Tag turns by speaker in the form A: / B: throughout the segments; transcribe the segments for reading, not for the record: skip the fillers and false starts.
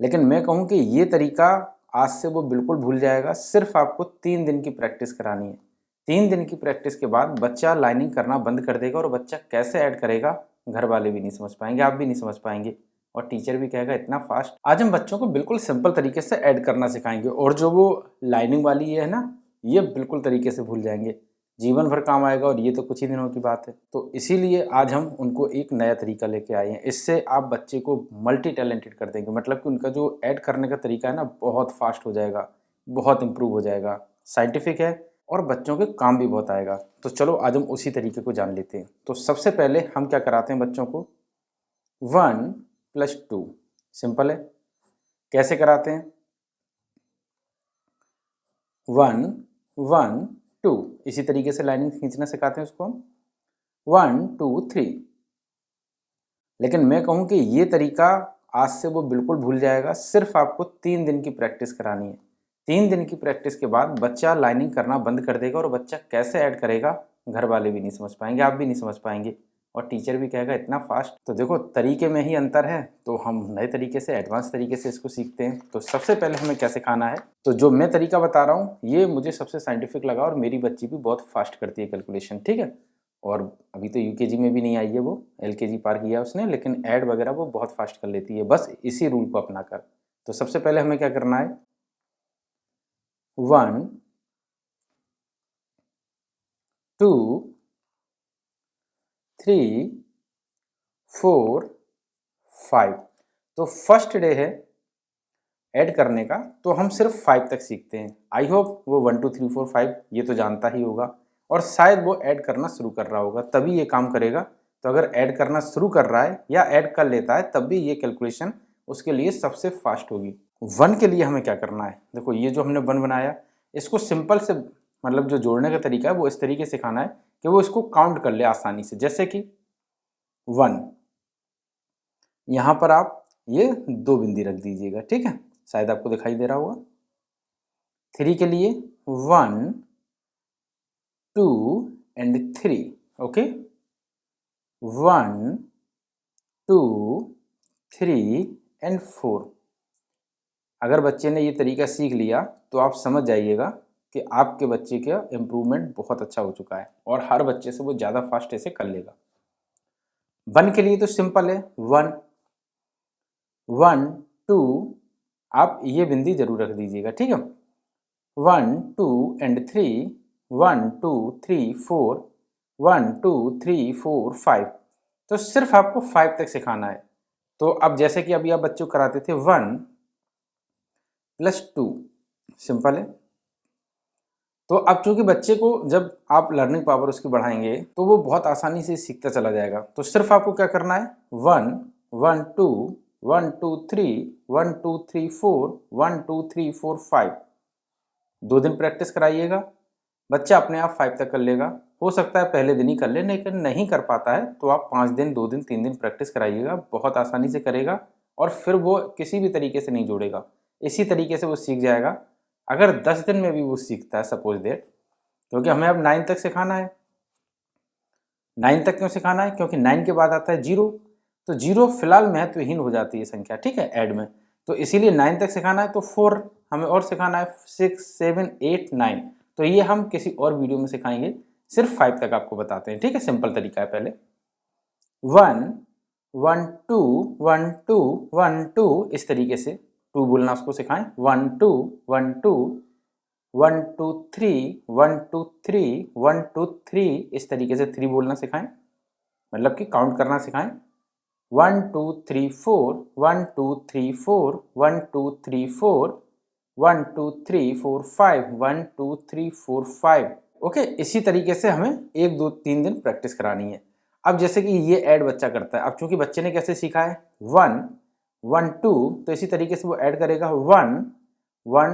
A: लेकिन मैं कहूँ कि ये तरीका आज से वो बिल्कुल भूल जाएगा। सिर्फ आपको 3 दिन की प्रैक्टिस करानी है। 3 दिन की प्रैक्टिस के बाद बच्चा लाइनिंग करना बंद कर देगा और बच्चा कैसे ऐड करेगा घर वाले भी नहीं समझ पाएंगे, आप भी नहीं समझ पाएंगे और टीचर भी कहेगा इतना फास्ट। आज हम बच्चों को बिल्कुल सिंपल तरीके से ऐड करना सिखाएंगे और जो वो लाइनिंग वाली ये है ना, ये बिल्कुल तरीके से भूल जाएंगे, जीवन भर काम आएगा और ये तो कुछ ही दिनों की बात है। तो इसीलिए आज हम उनको एक नया तरीका लेके आए हैं। इससे आप बच्चे को मल्टी टैलेंटेड कर देंगे, मतलब कि उनका जो ऐड करने का तरीका है ना बहुत फास्ट हो जाएगा, बहुत इम्प्रूव हो जाएगा, साइंटिफिक है और बच्चों के काम भी बहुत आएगा। तो चलो आज हम उसी तरीके को जान लेते हैं। तो सबसे पहले हम क्या कराते हैं बच्चों को, 1+2 सिंपल है। कैसे कराते हैं, 1 1 2 इसी तरीके से लाइनिंग खींचना सिखाते हैं उसको हम, 1 2 3। लेकिन मैं कहूँ कि ये तरीका आज से वो बिल्कुल भूल जाएगा। सिर्फ आपको 3 दिन की प्रैक्टिस करानी है। 3 दिन की प्रैक्टिस के बाद बच्चा लाइनिंग करना बंद कर देगा और बच्चा कैसे ऐड करेगा घर वाले भी नहीं समझ पाएंगे, आप भी नहीं समझ पाएंगे और टीचर भी कहेगा इतना फास्ट। तो देखो तरीके में ही अंतर है, तो हम नए तरीके से, एडवांस तरीके से इसको सीखते हैं। तो सबसे पहले हमें क्या सिखाना है, तो जो मैं तरीका बता रहा हूँ ये मुझे सबसे साइंटिफिक लगा और मेरी बच्ची भी बहुत फास्ट करती है कैलकुलेशन, ठीक है। और अभी तो यूकेजी में भी नहीं आई है वो, एलकेजी पार किया उसने, लेकिन ऐड वगैरह वो बहुत फास्ट कर लेती है, बस इसी रूल को अपना कर। तो सबसे पहले हमें क्या करना है, 1 2 3 4 5। तो फर्स्ट डे है ऐड करने का, तो हम सिर्फ 5 तक सीखते हैं। आई होप वो 1 2 3 4 5 ये तो जानता ही होगा और शायद वो ऐड करना शुरू कर रहा होगा तभी ये काम करेगा। तो अगर ऐड करना शुरू कर रहा है या ऐड कर लेता है तब भी ये कैलकुलेशन उसके लिए सबसे फास्ट होगी। 1 के लिए हमें क्या करना है, देखो ये जो हमने 1 बनाया इसको सिंपल से, मतलब जो जोड़ने का तरीका है वो इस तरीके से सिखाना है कि वो इसको काउंट कर ले आसानी से। जैसे कि 1, यहाँ पर आप ये 2 बिंदी रख दीजिएगा, ठीक है, शायद आपको दिखाई दे रहा होगा। 3 के लिए 1 2 एंड 3, ओके, 1 2 3 एंड 4। अगर बच्चे ने ये तरीका सीख लिया तो आप समझ जाइएगा कि आपके बच्चे का इम्प्रूवमेंट बहुत अच्छा हो चुका है और हर बच्चे से वो ज़्यादा फास्ट ऐसे कर लेगा। 1 के लिए तो सिंपल है, 1 1 2, आप ये बिंदी जरूर रख दीजिएगा, ठीक है। 1 2 एंड 3, 1 2 3 4, 1 2 3 4 5। तो सिर्फ आपको 5 तक सिखाना है। तो अब जैसे कि अभी आप बच्चों को कराते थे 1+2, सिंपल है। तो अब चूंकि बच्चे को जब आप लर्निंग पावर उसकी बढ़ाएंगे तो वो बहुत आसानी से सीखता चला जाएगा। तो सिर्फ आपको क्या करना है, 1 1 2 1 2 3 1 2 3 4 1 2 3 4 5। 2 दिन प्रैक्टिस कराइएगा, बच्चा अपने आप 5 तक कर लेगा। हो सकता है पहले दिन ही कर ले, लेकिन नहीं कर पाता है तो आप 5 दिन 2 दिन 3 दिन प्रैक्टिस कराइएगा, बहुत आसानी से करेगा और फिर वो किसी भी तरीके से नहीं जोड़ेगा, इसी तरीके से वो सीख जाएगा। अगर 10 दिन में भी वो सीखता है सपोज दैट, क्योंकि हमें अब 9 तक सिखाना है। 9 तक क्यों सिखाना है, क्योंकि 9 के बाद आता है 0, तो 0 फिलहाल महत्वहीन हो जाती है संख्या, ठीक है, ऐड में। तो इसीलिए 9 तक सिखाना है। तो 4 हमें और सिखाना है, 6 7 8 9। तो ये हम किसी और वीडियो में सिखाएंगे, सिर्फ 5 तक आपको बताते हैं, ठीक है, सिंपल तरीका है। पहले 1 1 2 1 2 1 2 इस तरीके से 2 बोलना उसको सिखाएं, 1 2 1 2 1 2 3 1 2 3 1 2 3 इस तरीके से 3 बोलना सिखाएं, मतलब कि काउंट करना सिखाएं। 1 2 3 4 1 2 3 4 1 2 3 4 1 2 3 4 5 1 2 3 4 5। ओके, इसी तरीके से हमें 1 2 3 दिन प्रैक्टिस करानी है। अब जैसे कि ये ऐड बच्चा करता है, अब चूंकि बच्चे ने कैसे सीखा है 1 1 2, तो इसी तरीके से वो ऐड करेगा 1 1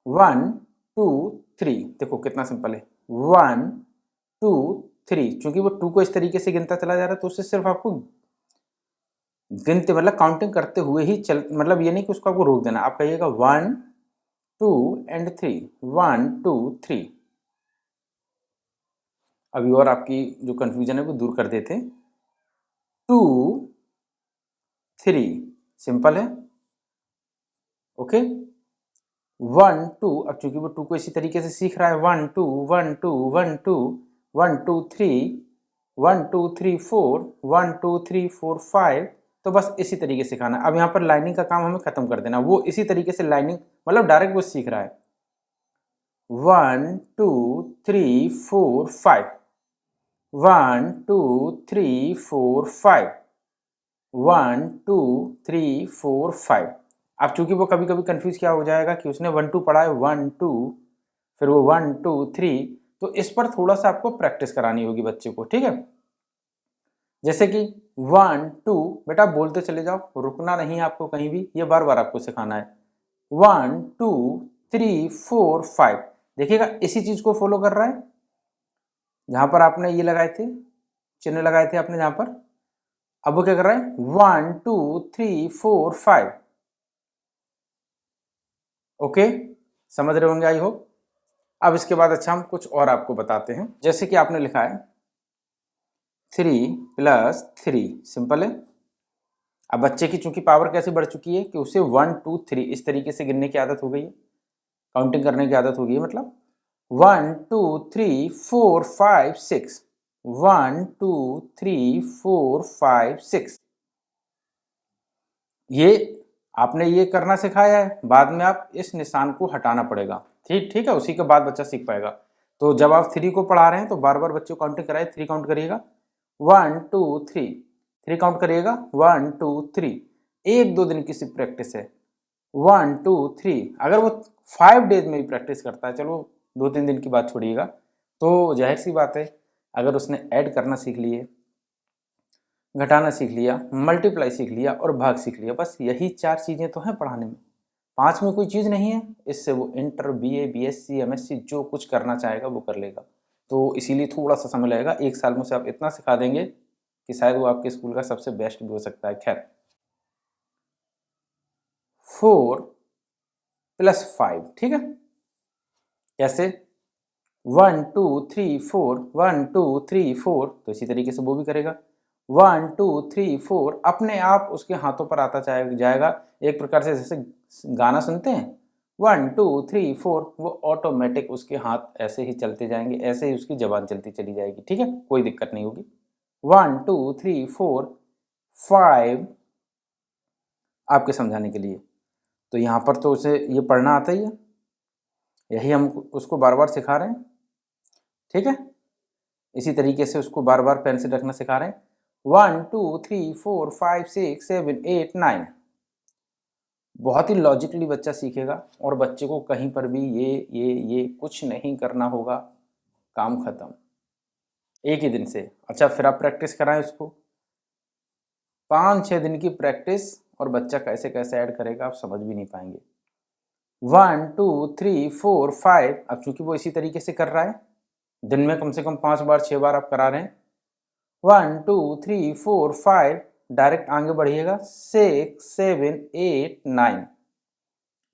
A: 1 2 3। देखो कितना सिंपल है, 1 2 3। चूंकि वो 2 को इस तरीके से गिनता चला जा रहा है तो उससे सिर्फ आपको गिनते, मतलब काउंटिंग करते हुए ही चल, मतलब ये नहीं कि उसको आपको रोक देना। आप कहिएगा 1 2 एंड 3, 1 2 3। अभी और आपकी जो कंफ्यूजन है वो दूर कर देते, 2 3 सिंपल है, ओके, 1 2, अब चूंकि वो 2 को इसी तरीके से सीख रहा है, 1 2 1 2 1 2 1 2 3 1 2 3 4 1 2 3 4 5, तो बस इसी तरीके से सिखाना। अब यहाँ पर लाइनिंग का काम हमें खत्म कर देना, वो इसी तरीके से लाइनिंग मतलब डायरेक्ट वो सीख रहा है। 1 2 3 4 5 1 2 3 4 5 1 2 3 4 5। अब चूंकि वो कभी कभी कंफ्यूज क्या हो जाएगा कि उसने 1 2 पढ़ा है, 1 2 फिर वो 1 2 3, तो इस पर थोड़ा सा आपको प्रैक्टिस करानी होगी बच्चे को, ठीक है। जैसे कि 1 2, बेटा बोलते चले जाओ, रुकना नहीं आपको कहीं भी, ये बार बार आपको सिखाना है। 1 2 3 4 5, देखिएगा इसी चीज को फॉलो कर रहा है, जहां पर आपने ये लगाए थे, चिन्ह लगाए थे आपने जहां पर। अब वो क्या कर रहा है, 1 2 3 4 5। ओके, समझ रहे होंगे आई होप। अब इसके बाद अच्छा हम कुछ और आपको बताते हैं, जैसे कि आपने लिखा है 3 + 3, सिंपल है। अब बच्चे की चूंकि पावर कैसे बढ़ चुकी है कि उसे 1 2 3 इस तरीके से गिनने की आदत हो गई है, काउंटिंग करने की आदत हो गई है, मतलब 1 2 3 4 5 6 1 2 3 4 5 6। ये आपने ये करना सिखाया है, बाद में आप इस निशान को हटाना पड़ेगा, ठीक ठीक है, उसी के बाद बच्चा सीख पाएगा। तो जब आप 3 को पढ़ा रहे हैं तो बार बार बच्चे को काउंटिंग कराए, 3 काउंट करिएगा, 1 2 3, 3 काउंट करिएगा, 1 2 3। 1-2 दिन की सिर्फ प्रैक्टिस है, 1 2 3। अगर वो 5 डेज में भी प्रैक्टिस करता है, चलो 2-3 दिन की बात छोड़िएगा, तो जाहिर सी बात है अगर उसने ऐड करना सीख लिए, घटाना सीख लिया, मल्टीप्लाई सीख लिया और भाग सीख लिया, बस यही 4 चीज़ें तो हैं पढ़ाने में, 5 में कोई चीज़ नहीं है। इससे वो इंटर बीए बीएससी एमएससी जो कुछ करना चाहेगा वो कर लेगा। तो इसीलिए थोड़ा सा समय लगेगा, 1 साल में से आप इतना सिखा देंगे कि शायद वो आपके स्कूल का सबसे बेस्ट भी हो सकता है। खैर, 4 + 5, ठीक है, कैसे, 1 2 3 4 1 2 3 4, तो इसी तरीके से वो भी करेगा। 1 2 3 4 अपने आप उसके हाथों पर आता जाएगा, एक प्रकार से जैसे गाना सुनते हैं 1 2 3 4, वो ऑटोमेटिक उसके हाथ ऐसे ही चलते जाएंगे, ऐसे ही उसकी जबान चलती चली जाएगी, ठीक है, कोई दिक्कत नहीं होगी। 1 2 3 4 5 आपके समझाने के लिए, तो यहाँ पर तो उसे ये पढ़ना आता ही है, यही हम उसको बार बार सिखा रहे हैं, ठीक है, इसी तरीके से उसको बार बार पेन से रखना सिखा रहे हैं। 1 2 3 4 5 6 7 8 9, बहुत ही लॉजिकली बच्चा सीखेगा और बच्चे को कहीं पर भी ये कुछ नहीं करना होगा, काम खत्म, एक ही दिन से। अच्छा, फिर आप प्रैक्टिस कराएं उसको, 5-6 दिन की प्रैक्टिस, और बच्चा कैसे कैसे ऐड करेगा आप समझ भी नहीं पाएंगे। 1 2 3 4 5, अब चूंकि वो इसी तरीके से कर रहा है, दिन में कम से कम 5 बार 6 बार आप करा रहे हैं। 1 2 3 4 5, डायरेक्ट आगे बढ़िएगा, 6 7 8 9।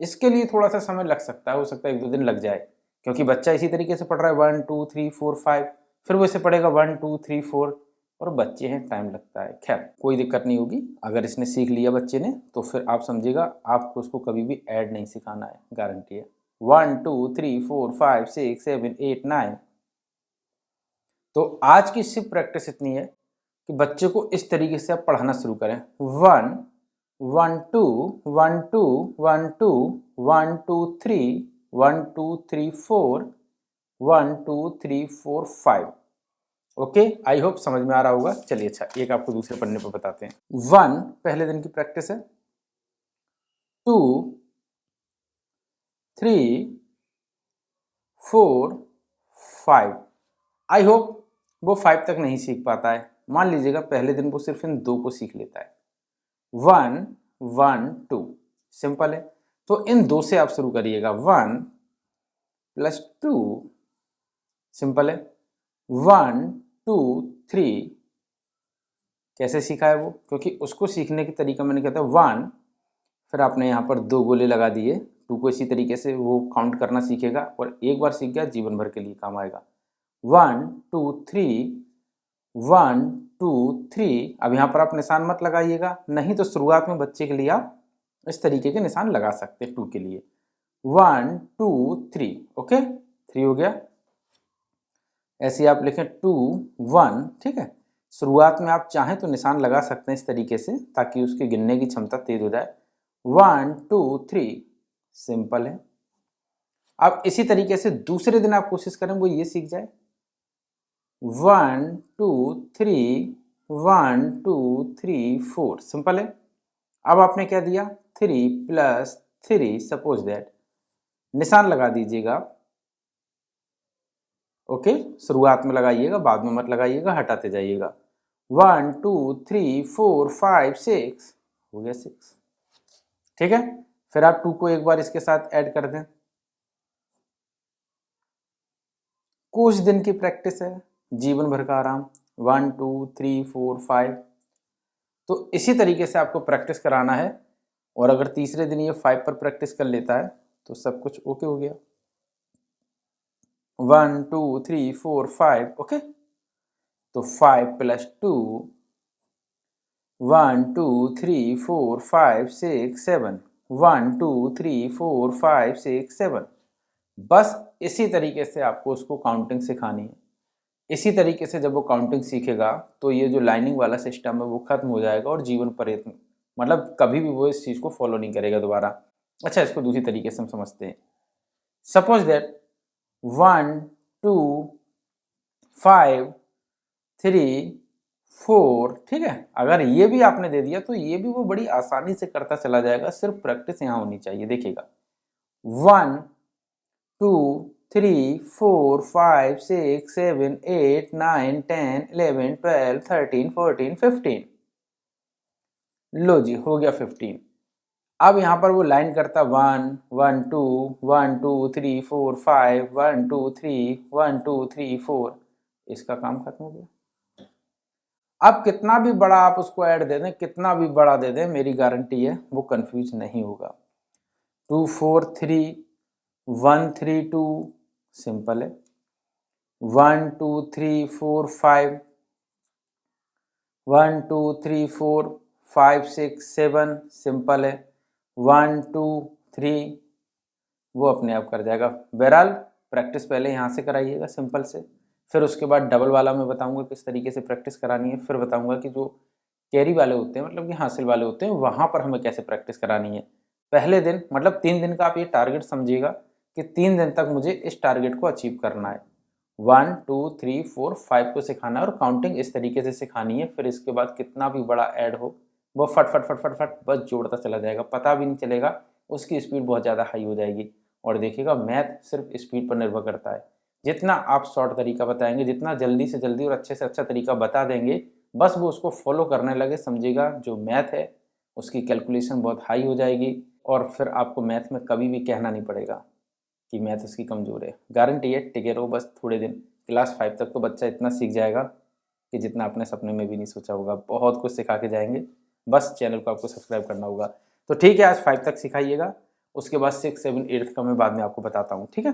A: इसके लिए थोड़ा सा समय लग सकता है, हो सकता है 1-2 दिन लग जाए, क्योंकि बच्चा इसी तरीके से पढ़ रहा है 1 2 3 4 5, फिर वो इसे पढ़ेगा 1 2 3 4, और बच्चे हैं टाइम लगता है। खैर, कोई दिक्कत नहीं होगी, अगर इसने सीख लिया बच्चे ने तो फिर आप समझिएगा आपको उसको कभी भी ऐड नहीं सिखाना है, गारंटी है। 1 2 3 4 5 6 7 8 9। तो आज की सिर्फ प्रैक्टिस इतनी है कि बच्चे को इस तरीके से आप पढ़ाना शुरू करें, 1 1 2 1 2 1 2 1 2 3 1 2 3 4 1 2 3 4 5। ओके, आई होप समझ में आ रहा होगा। चलिए, अच्छा एक आपको दूसरे पन्ने पर बताते हैं। 1 पहले दिन की प्रैक्टिस है, 2 3 4 5। आई होप वो 5 तक नहीं सीख पाता है, मान लीजिएगा पहले दिन वो सिर्फ इन 2 को सीख लेता है, 1 1 2, सिंपल है। तो इन 2 से आप शुरू करिएगा, 1 + 2, सिंपल है, 1 2 3। कैसे सीखा है वो, क्योंकि उसको सीखने की तरीका मैंने कहता है 1, फिर आपने यहाँ पर 2 गोले लगा दिए, 2 को इसी तरीके से वो काउंट करना सीखेगा, और एक बार सीख गया जीवन भर के लिए काम आएगा। 1 2 3 1 2 3। अब यहाँ पर आप निशान मत लगाइएगा, नहीं तो शुरुआत में बच्चे के लिए आप इस तरीके के निशान लगा सकते हैं 2 के लिए। 1 2 3, ओके 3 हो गया। ऐसे आप लिखें 2 1, ठीक है। शुरुआत में आप चाहें तो निशान लगा सकते हैं इस तरीके से, ताकि उसके गिनने की क्षमता तेज हो जाए। 1 2 3, सिंपल है। अब इसी तरीके से दूसरे दिन आप कोशिश करें वो ये सीख जाए। 1 2 3 1 2 3 4, सिंपल है। अब आपने क्या दिया 3 + 3, सपोज दैट निशान लगा दीजिएगा, ओके। शुरुआत में लगाइएगा, बाद में मत लगाइएगा, हटाते जाइएगा। 1 2 3 4 5 6, हो गया 6, ठीक है। फिर आप 2 को एक बार इसके साथ ऐड कर दें। कुछ दिन की प्रैक्टिस है, जीवन भर का आराम। 1 2 3 4 5, तो इसी तरीके से आपको प्रैक्टिस कराना है। और अगर तीसरे दिन ये 5 पर प्रैक्टिस कर लेता है तो सब कुछ ओके हो गया। 1 2 3 4 5, ओके। तो 5 + 2, 1 2 3 4 5 6 7, 1 2 3 4 5 6 7। बस इसी तरीके से आपको उसको काउंटिंग सिखानी है। इसी तरीके से जब वो काउंटिंग सीखेगा तो ये जो लाइनिंग वाला सिस्टम है वो खत्म हो जाएगा और जीवन पर्यंत, मतलब कभी भी वो इस चीज़ को फॉलो नहीं करेगा दोबारा। अच्छा, इसको दूसरी तरीके से हम समझते हैं। सपोज दैट 1 2 5 3 4, ठीक है। अगर ये भी आपने दे दिया तो ये भी वो बड़ी आसानी से करता चला जाएगा, सिर्फ प्रैक्टिस यहाँ होनी चाहिए। देखिएगा 1 2 3 4 5 6 7 8 9 10 11 12 13 14 15, लो जी हो गया 15। अब यहाँ पर वो लाइन करता 1 1 2 1 2 3 4 5 1 2 3 1 2 3 4, इसका काम खत्म हो गया। अब कितना भी बड़ा आप उसको ऐड दे दें, कितना भी बड़ा दे दें, मेरी गारंटी है वो कंफ्यूज नहीं होगा। 2 4 3 1 3 2, सिंपल है। 1 2 3 4 5, 1 2 3 4 5 6 7, सिंपल है। 1 2 3, वो अपने आप कर जाएगा। बहरहाल प्रैक्टिस पहले यहाँ से कराइएगा सिंपल से, फिर उसके बाद डबल वाला मैं बताऊंगा किस तरीके से प्रैक्टिस करानी है। फिर बताऊंगा कि जो कैरी वाले होते हैं, मतलब कि हासिल वाले होते हैं, वहाँ पर हमें कैसे प्रैक्टिस करानी है। पहले दिन मतलब 3 दिन का आप ये टारगेट समझिएगा कि 3 दिन तक मुझे इस टारगेट को अचीव करना है। 1 2 3 4 5 को सिखाना है और काउंटिंग इस तरीके से सिखानी है। फिर इसके बाद कितना भी बड़ा ऐड हो वो फट फट फट फट फट बस जोड़ता चला जाएगा, पता भी नहीं चलेगा, उसकी स्पीड बहुत ज़्यादा हाई हो जाएगी। और देखिएगा मैथ सिर्फ स्पीड पर निर्भर करता है। जितना आप शॉर्ट तरीका बताएंगे, जितना जल्दी से जल्दी और अच्छे से अच्छा तरीका बता देंगे, बस वो उसको फॉलो करने लगे, समझिएगा जो मैथ है उसकी कैलकुलेशन बहुत हाई हो जाएगी। और फिर आपको मैथ में कभी भी कहना नहीं पड़ेगा कि मैथ उसकी कमज़ोर है। गारंटी है, टिके रहो बस थोड़े दिन। क्लास 5 तक तो बच्चा इतना सीख जाएगा कि जितना अपने सपने में भी नहीं सोचा होगा। बहुत कुछ सिखा के जाएंगे, बस चैनल को आपको सब्सक्राइब करना होगा। तो ठीक है, आज 5 तक सिखाइएगा, उसके बाद 6 7 8 का मैं बाद में आपको बताता हूँ, ठीक है।